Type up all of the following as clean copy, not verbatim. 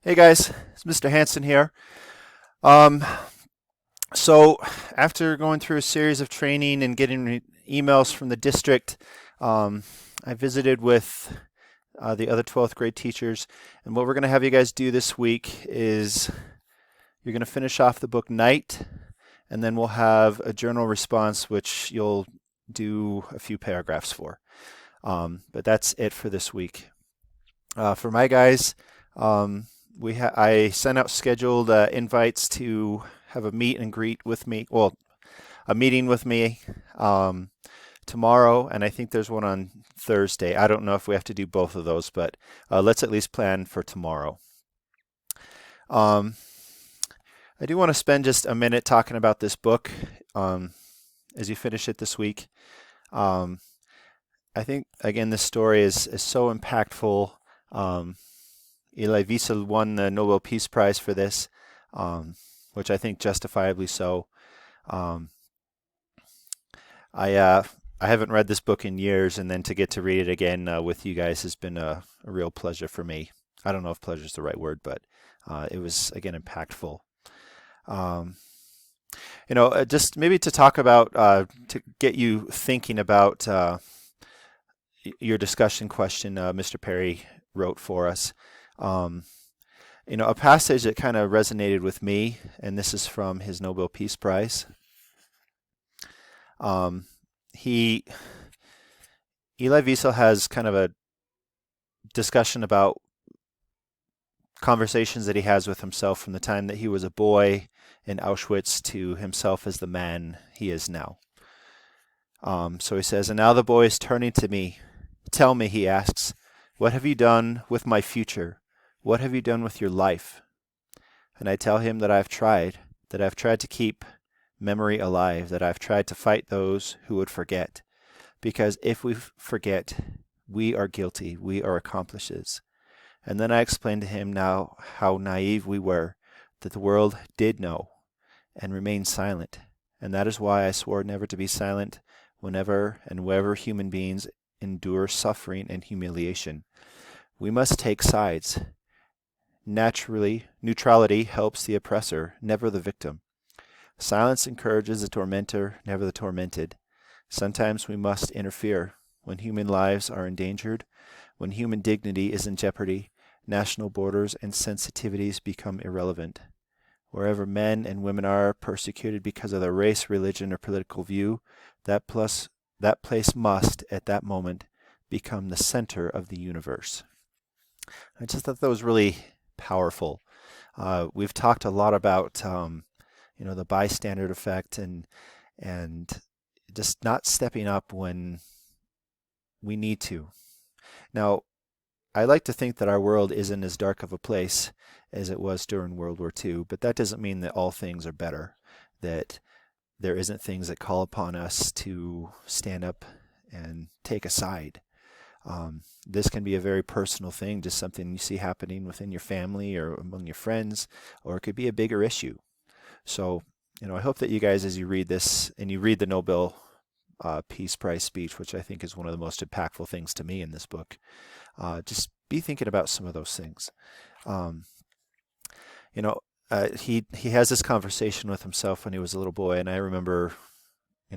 Hey guys, it's Mr. Hanson here. Um, so after going through a series of training and getting emails from the district, um, I visited with the other 12th grade teachers, and what we're going to have you guys do this week is you're going to finish off the book Night, and then we'll have a journal response, which you'll do a few paragraphs for. But that's it for this week. For my guys, um, I sent out scheduled invites to have a meet and greet with me. Well, a meeting with me um, tomorrow, and I think there's one on Thursday. I don't know if we have to do both of those, but let's at least plan for tomorrow. Um, I do want to spend just a minute talking about this book um, as you finish it this week. Um, I think again this story is so impactful. Um, Elie Wiesel won the Nobel Peace Prize for this, um, which I think justifiably so. Um, I uh, I haven't read this book in years, and then to get to read it again with you guys has been a real pleasure for me. I don't know if pleasure is the right word, but it was again impactful. Um, just maybe to talk about to get you thinking about your discussion question, Mr. Perry wrote for us. Um, a passage that kind of resonated with me, and this is from his Nobel Peace Prize. Um, he Elie Wiesel has kind of a discussion about conversations that he has with himself from the time that he was a boy in Auschwitz to himself as the man he is now. So he says, and now the boy is turning to me. Tell me, he asks, what have you done with my future? What have you done with your life? And I tell him that I've tried to keep memory alive, that I've tried to fight those who would forget. Because if we forget, we are guilty, we are accomplices. And then I explained to him now how naive we were, that the world did know and remained silent. And that is why I swore never to be silent whenever and wherever human beings endure suffering and humiliation. We must take sides. Naturally, neutrality helps the oppressor, never the victim. Silence encourages the tormentor, never the tormented. Sometimes we must interfere when human lives are endangered, when human dignity is in jeopardy. National borders and sensitivities become irrelevant. Wherever men and women are persecuted because of their race, religion, or political view, that place must, at that moment, become the center of the universe. I just thought that was really powerful. We've talked a lot about the bystander effect and just not stepping up when we need to. Now, I like to think that our world isn't as dark of a place as it was during World War II, but that doesn't mean that all things are better, that there isn't things that call upon us to stand up and take a side. This can be a very personal thing, just something you see happening within your family or among your friends, or it could be a bigger issue. So, I hope that you guys, as you read this and you read the Nobel Peace Prize speech, which I think is one of the most impactful things to me in this book, just be thinking about some of those things. Um, he has this conversation with himself when he was a little boy, and I remember,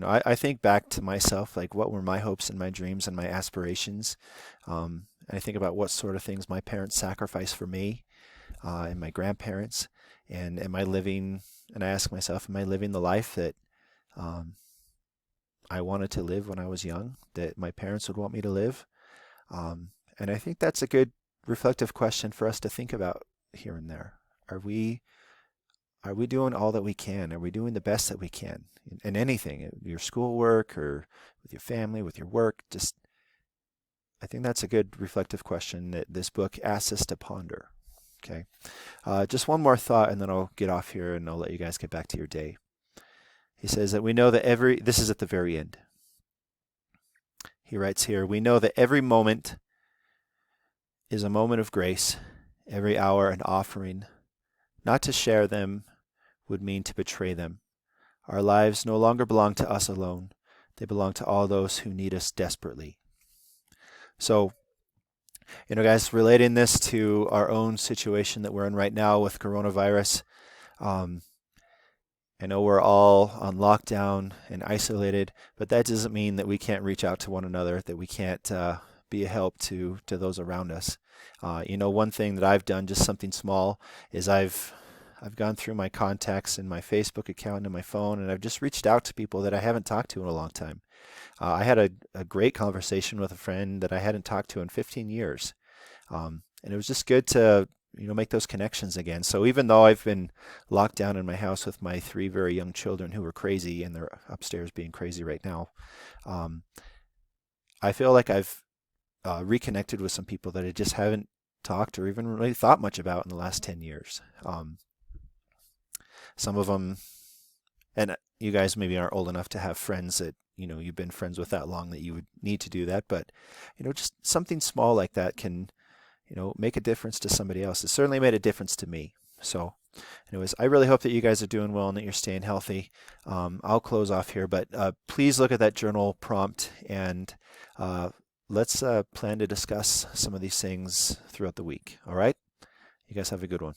I think back to myself, like what were my hopes and my dreams and my aspirations. And I think about what sort of things my parents sacrificed for me and my grandparents, and am I living? And I ask myself, am I living the life that um, I wanted to live when I was young, that my parents would want me to live? And I think that's a good reflective question for us to think about here and there. Are we are we doing all that we can? Are we doing the best that we can in anything, your schoolwork or with your family, with your work? Just I think that's a good reflective question that this book asks us to ponder. Okay, just one more thought, and then I'll get off here and I'll let you guys get back to your day. He says that we know that this is at the very end. He writes here, we know that every moment is a moment of grace, every hour an offering. Not to share them would mean to betray them. Our lives no longer belong to us alone. They belong to all those who need us desperately. So Guys, relating this to our own situation that we're in right now with coronavirus, um, I know we're all on lockdown and isolated, but that doesn't mean that we can't reach out to one another, that we can't be a help to those around us. One thing that I've done, just something small, is I've gone through my contacts in my Facebook account and my phone, and I've just reached out to people that I haven't talked to in a long time. I had a great conversation with a friend that I hadn't talked to in 15 years. And it was just good to, make those connections again. So even though I've been locked down in my house with my three very young children who are crazy and they're upstairs being crazy right now, um, I feel like I've reconnected with some people that I just haven't talked or even really thought much about in the last 10 years. Some of them, and you guys maybe aren't old enough to have friends that, you've been friends with that long that you would need to do that. But, just something small like that can, make a difference to somebody else. It certainly made a difference to me. So, anyways, I really hope that you guys are doing well and that you're staying healthy. I'll close off here, but please look at that journal prompt and let's plan to discuss some of these things throughout the week. All right? You guys have a good one.